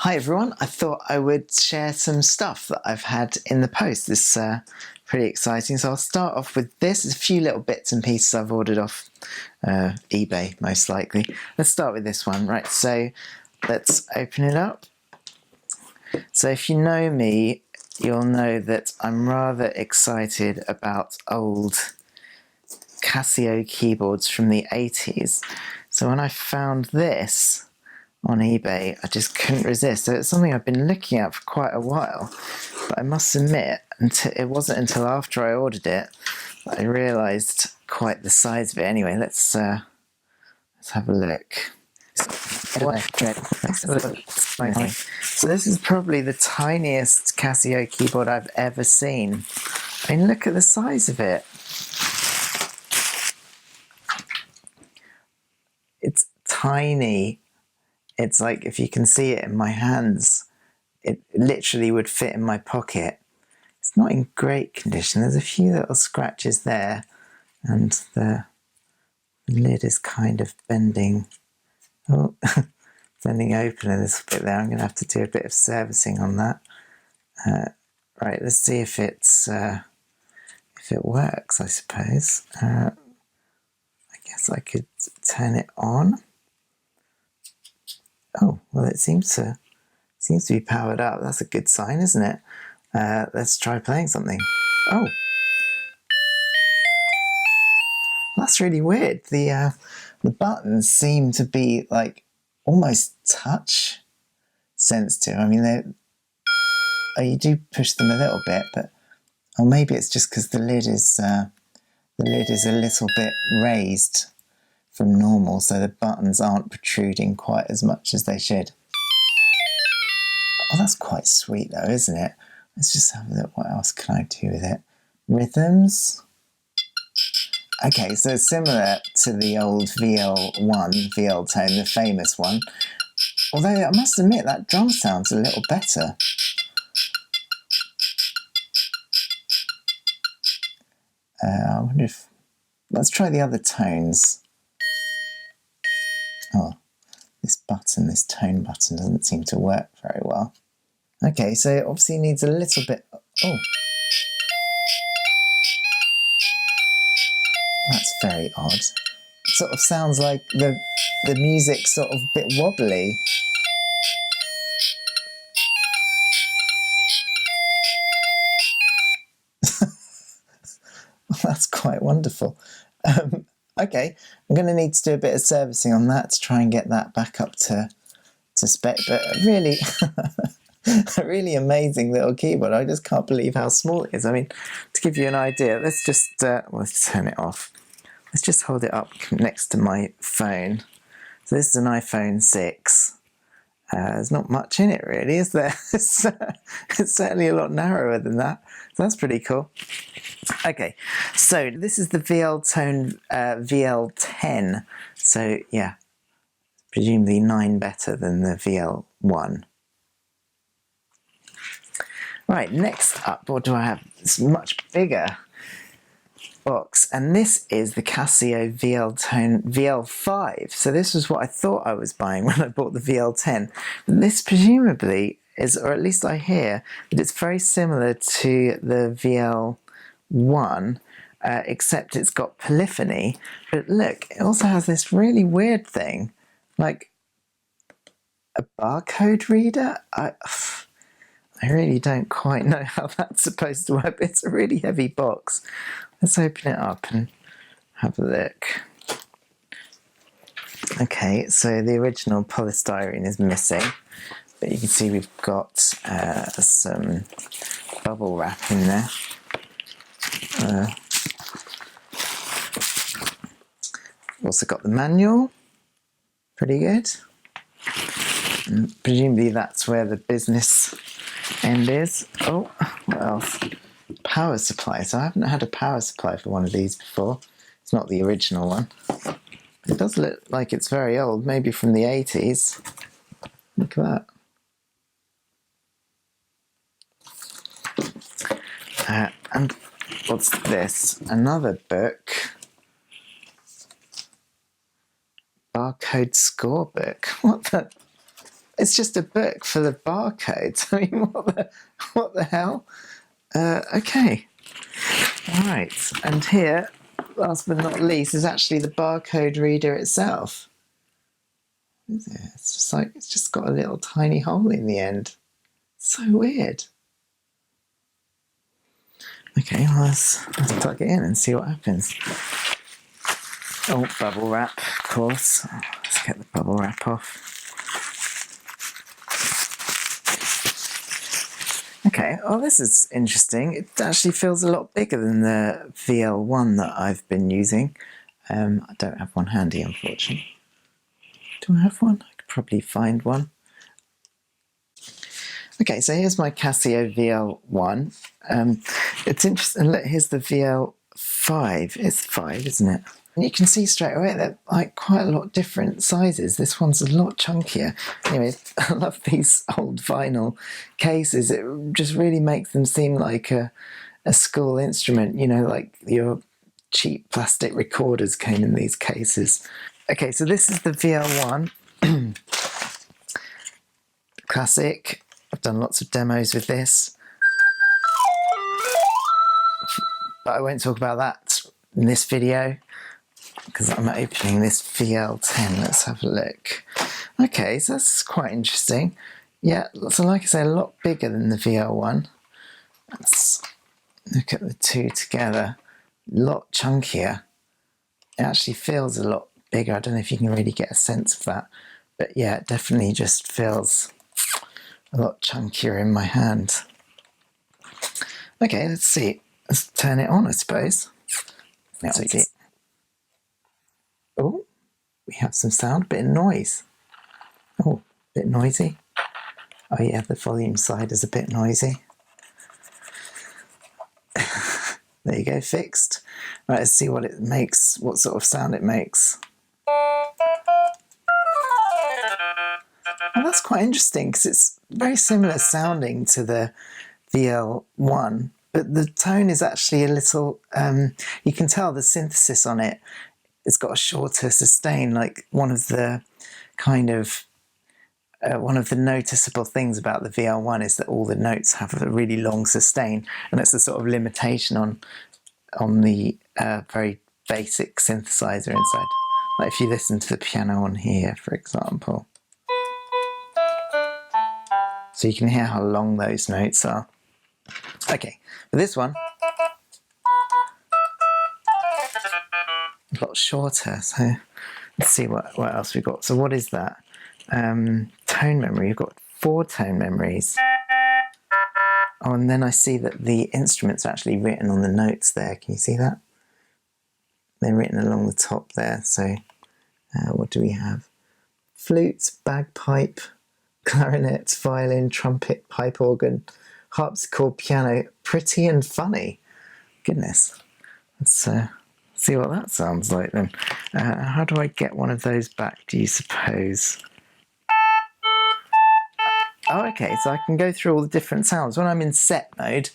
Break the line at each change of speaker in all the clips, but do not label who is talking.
Hi everyone, I thought I would share some stuff that I've had in the post. This is pretty exciting, so I'll start off with this. There's a few little bits and pieces I've ordered off eBay, most likely. Let's start with this one. Right, so let's open it up. So if you know me, you'll know that I'm rather excited about old Casio keyboards from the 80s. So when I found this on eBay, I just couldn't resist. So it's something I've been looking at for quite a while, but I must admit, it wasn't until after I ordered it that I realised quite the size of it. Anyway, let's have a look. So this is probably the tiniest Casio keyboard I've ever seen. I mean, look at the size of it. It's tiny. It's like, if you can see it in my hands, it literally would fit in my pocket. It's not in great condition. There's a few little scratches there, and the lid is kind of bending. Oh, bending open a little bit there. I'm going to have to do a bit of servicing on that. Right, let's see if it works, I suppose. I guess I could turn it on. Oh, well, it seems to be powered up. That's a good sign, isn't it? Let's try playing something. Oh, that's really weird. The buttons seem to be like almost touch sensitive. I mean, you do push them a little bit, but maybe it's just because the lid is a little bit raised from normal, so the buttons aren't protruding quite as much as they should. Oh, that's quite sweet though, isn't it? Let's just have a look. What else can I do with it? Rhythms. Okay, so similar to the old VL1, VL tone, the famous one. Although I must admit that drum sounds a little better. I wonder if... Let's try the other tones. Oh, this tone button doesn't seem to work very well. Okay, so it obviously needs a little bit... Oh! That's very odd. It sort of sounds like the music's sort of a bit wobbly. That's quite wonderful. Okay, I'm going to need to do a bit of servicing on that to try and get that back up to spec, but really, a really amazing little keyboard. I just can't believe how small it is. I mean, to give you an idea, let's just, let's turn it off. Let's just hold it up next to my phone. So this is an iPhone 6. There's not much in it really, is there? It's certainly a lot narrower than that. So that's pretty cool. Okay, so this is the VL tone VL10. So yeah, presumably 9 better than the VL1. Right, next up, what do I have? It's a much bigger box, and this is the Casio VL tone VL5. So this was what I thought I was buying when I bought the VL10. This presumably is, or at least I hear, that it's very similar to the VL1, except it's got polyphony. But look, it also has this really weird thing, like a barcode reader. I really don't quite know how that's supposed to work, but it's a really heavy box. Let's open it up and have a look. Okay, so the original polystyrene is missing, but you can see we've got some bubble wrap in there. Also got the manual, pretty good. And presumably that's where the business end is. Oh, what else? Power supply. So I haven't had a power supply for one of these before. It's not the original one. It does look like it's very old, maybe from the 80s. Look at that. And what's this? Another book. Barcode score book. What the? It's just a book full of barcodes. I mean, what the hell? Okay. All right. And here, last but not least, is actually the barcode reader itself. It's just like, it's just got a little tiny hole in the end. So weird. Okay, well, let's plug it in and see what happens. Oh, bubble wrap, of course. Let's get the bubble wrap off. Okay, well, this is interesting. It actually feels a lot bigger than the VL1 that I've been using. I don't have one handy, unfortunately. Do I have one? I could probably find one. Okay, so here's my Casio VL1. It's interesting. Look, here's the VL5. It's 5, isn't it? And you can see straight away they're like quite a lot different sizes. This one's a lot chunkier. Anyway, I love these old vinyl cases. It just really makes them seem like a school instrument, you know, like your cheap plastic recorders came in these cases. Okay, so this is the VL1. Classic. I've done lots of demos with this, but I won't talk about that in this video because I'm opening this VL10. Let's have a look. Okay, so that's quite interesting. Yeah, so like I say, a lot bigger than the VL1. Let's look at the two together. A lot chunkier. It actually feels a lot bigger. I don't know if you can really get a sense of that, but yeah, it definitely just feels a lot chunkier in my hand. Okay, let's see. Let's turn it on, I suppose. Let's see. Oh, we have some sound, a bit of noise. Oh, a bit noisy. Oh yeah, the volume side is a bit noisy. There you go, fixed. Right, let's see what it makes, what sort of sound it makes. Well, that's quite interesting because it's very similar sounding to the VL1, but the tone is actually a little, you can tell the synthesis on it, it's got a shorter sustain, like one of the noticeable things about the VL1 is that all the notes have a really long sustain, and it's a sort of limitation on the very basic synthesizer inside. Like if you listen to the piano on here, for example. So you can hear how long those notes are. Okay, but this one, a lot shorter, so let's see what else we've got. So what is that? Tone memory, you've got 4 tone memories. Oh, and then I see that the instruments are actually written on the notes there. Can you see that? They're written along the top there. So what do we have? Flutes, bagpipe, clarinet, violin, trumpet, pipe organ, harpsichord, piano. Pretty and funny. Goodness. Let's see what that sounds like then. How do I get one of those back, do you suppose? Oh, okay, so I can go through all the different sounds. When I'm in set mode,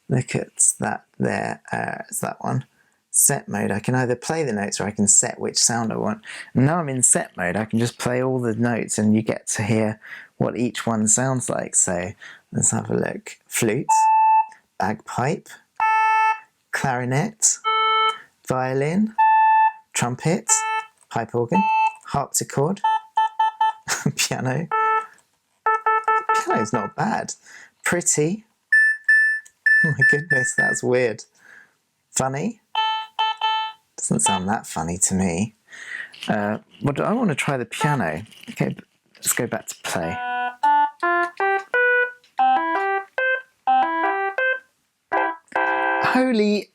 look at that there, it's that one. Set mode, I can either play the notes or I can set which sound I want. And now I'm in set mode, I can just play all the notes and you get to hear what each one sounds like. So let's have a look. Flute, bagpipe, clarinet, violin, trumpet, pipe organ, harpsichord, piano. Piano's not bad. Pretty. Oh my goodness, that's weird. Funny. Doesn't sound that funny to me. I want to try the piano. Okay, let's go back to play. Holy,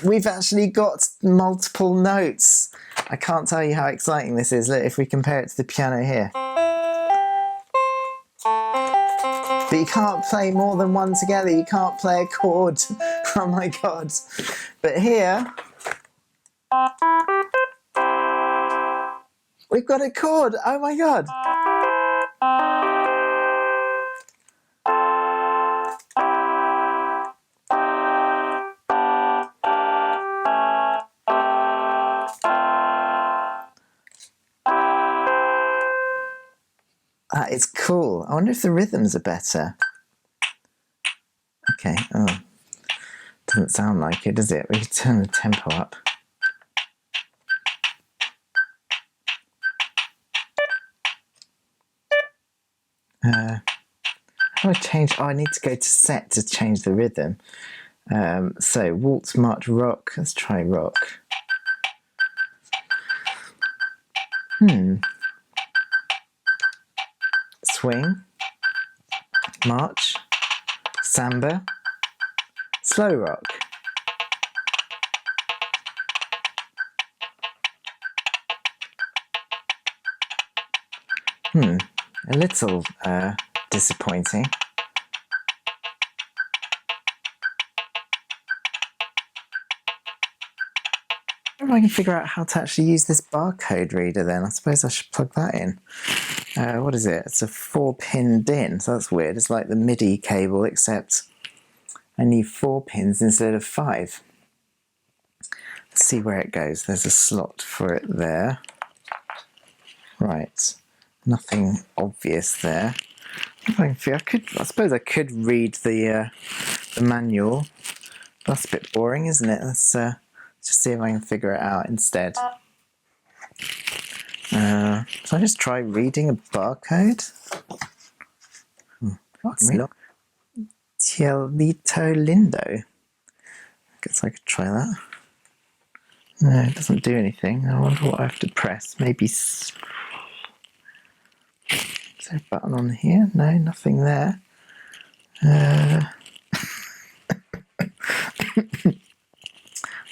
we've actually got multiple notes. I can't tell you how exciting this is. Look, if we compare it to the piano here. But you can't play more than one together. You can't play a chord. Oh my god. But here, we've got a chord. Oh my god. That is cool. I wonder if the rhythms are better. Okay, oh, doesn't sound like it, does it? We can turn the tempo up. How do I change? Oh, I need to go to set to change the rhythm. So waltz, march, rock. Let's try rock. Swing, march, samba, slow rock. A little disappointing. I wonder if I can figure out how to actually use this barcode reader then. I suppose I should plug that in. What is it? It's a 4-pin DIN, so that's weird. It's like the MIDI cable, except I need 4 pins instead of 5. Let's see where it goes. There's a slot for it there. Right, nothing obvious there. I suppose I could read the manual. That's a bit boring, isn't it? Let's just see if I can figure it out instead. So I just try reading a barcode. What's Cielito Lindo? I guess I could try that. No, it doesn't do anything. I wonder what I have to press. Maybe. Is there a button on here? No, nothing there.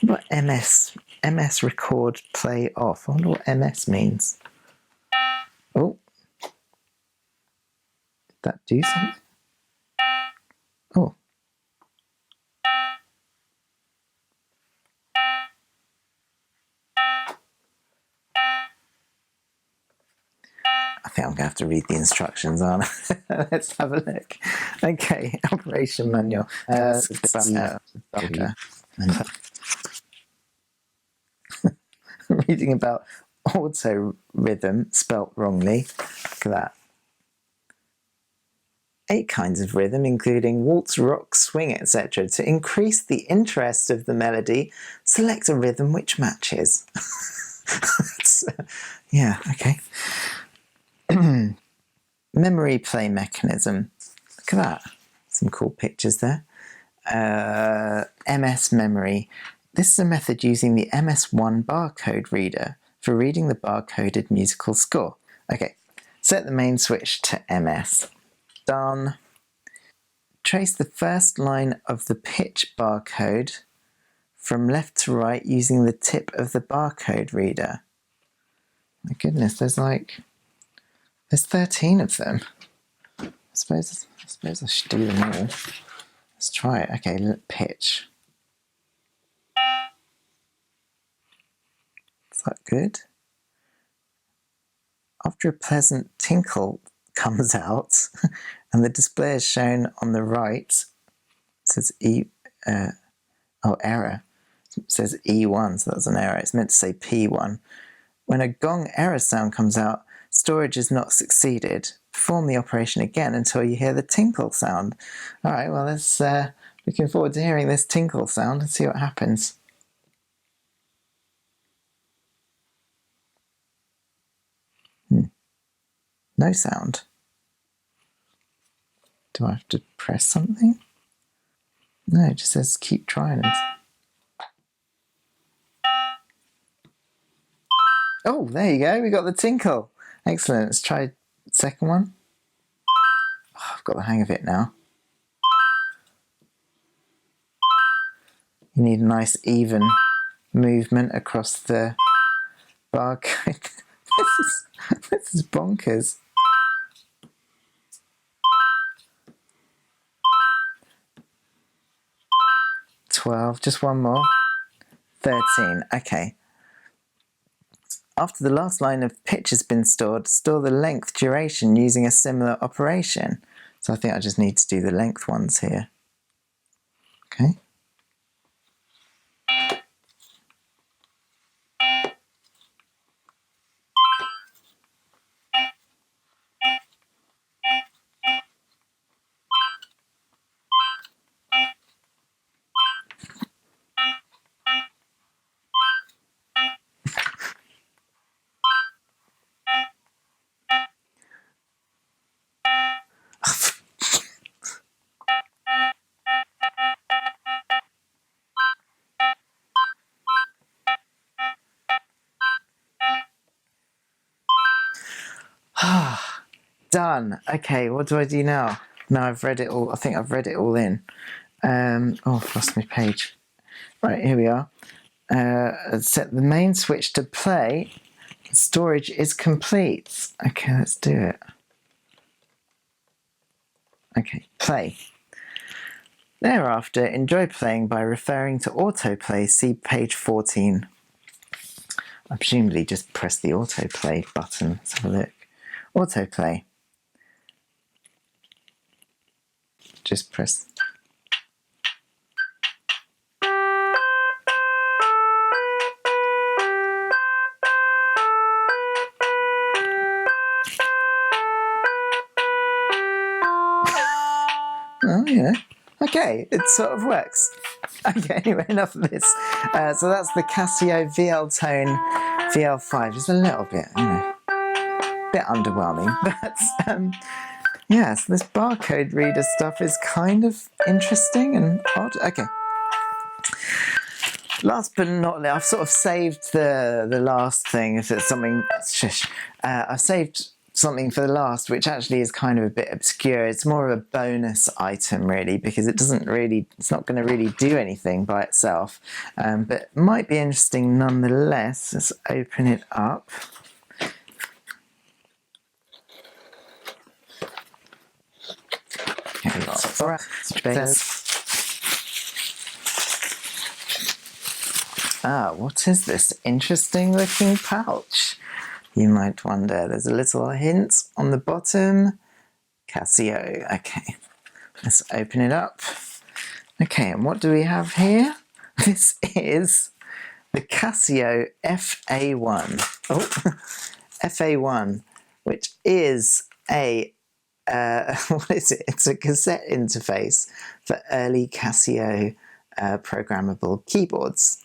What MS? MS record play off. I wonder what MS means. Oh. Did that do something? Oh. I think I'm going to have to read the instructions, aren't I? Let's have a look. Okay, operation manual. Reading about auto rhythm spelt wrongly. Look at that. 8 kinds of rhythm, including waltz, rock, swing, etc. To increase the interest of the melody, select a rhythm which matches. Yeah, okay. Memory play mechanism. Look at that. Some cool pictures there. MS memory. This is a method using the MS-1 barcode reader for reading the barcoded musical score. Okay, set the main switch to MS. Done. Trace the first line of the pitch barcode from left to right using the tip of the barcode reader. My goodness, there's 13 of them. I suppose I should do them all. Let's try it. Okay, pitch. Is that good? After a pleasant tinkle comes out, and the display is shown on the right, it says error. It says E1, so that's an error. It's meant to say P1. When a gong error sound comes out, storage is not succeeded. Perform the operation again until you hear the tinkle sound. All right, well, let's looking forward to hearing this tinkle sound and see what happens. No sound. Do I have to press something? No, it just says keep trying it. Oh, there you go. We got the tinkle. Excellent. Let's try the second one. Oh, I've got the hang of it now. You need a nice even movement across the barcode. This is bonkers. 12, just one more. 13, okay. After the last line of pitch has been stored, store the length duration using a similar operation. So I think I just need to do the length ones here. Okay. Done. Okay, what do I do now? Now I've read it all. I think I've read it all in. Oh, I've lost my page. Right, here we are. Set the main switch to play. Storage is complete. Okay, let's do it. Okay, play. Thereafter, enjoy playing by referring to autoplay. See page 14. I presumably just press the autoplay button. Let's have a look. Autoplay. Just press. Oh, yeah. Okay, it sort of works. Okay, anyway, enough of this. So that's the Casio VL-Tone VL5. Just a little bit, a bit underwhelming. But, yeah, so this barcode reader stuff is kind of interesting and odd. Okay. Last but not least, I've sort of saved the last thing. If it's something, I've saved something for the last, which actually is kind of a bit obscure. It's more of a bonus item, really, because it's not going to really do anything by itself, but might be interesting nonetheless. Let's open it up. Okay, what is this interesting looking pouch? You might wonder. There's a little hint on the bottom. Casio. Okay, let's open it up. Okay, and what do we have here? This is the Casio FA-1. Oh, FA-1 which is a what is it? It's a cassette interface for early Casio programmable keyboards.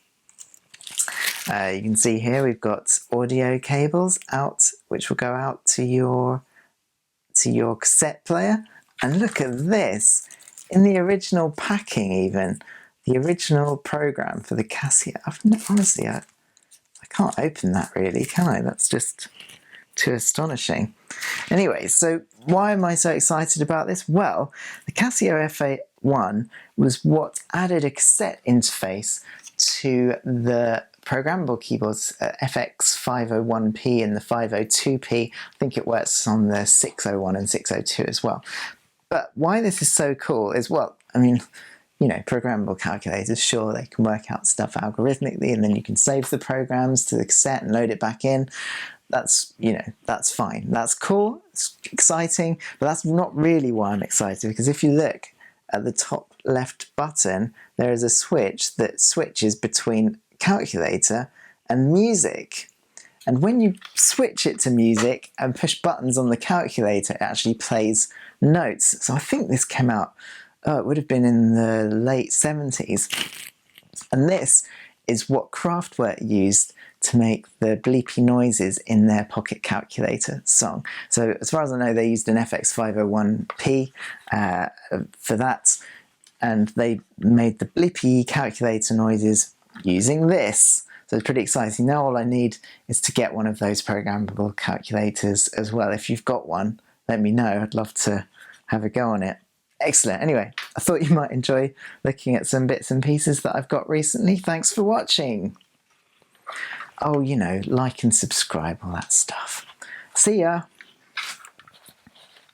You can see here we've got audio cables out, which will go out to your cassette player. And look at this, in the original packing even, the original program for the Casio. Honestly, I can't open that really, can I? That's just too astonishing. Anyway, so why am I so excited about this? Well, the Casio FA-1 was what added a cassette interface to the programmable keyboards, FX501P and the 502P. I think it works on the 601 and 602 as well. But why this is so cool is, well, I mean, programmable calculators, sure, they can work out stuff algorithmically, and then you can save the programs to the cassette and load it back in. That's, that's fine. That's cool, it's exciting, but that's not really why I'm excited, because if you look at the top left button, there is a switch that switches between calculator and music. And when you switch it to music and push buttons on the calculator, it actually plays notes. So I think this came out, it would have been in the late 70s. And this is what Kraftwerk used to make the bleepy noises in their Pocket Calculator song. So as far as I know, they used an FX501P for that, and they made the bleepy calculator noises using this. So it's pretty exciting. Now all I need is to get one of those programmable calculators as well. If you've got one, let me know. I'd love to have a go on it. Excellent. Anyway, I thought you might enjoy looking at some bits and pieces that I've got recently. Thanks for watching. Oh, like and subscribe, all that stuff. See ya.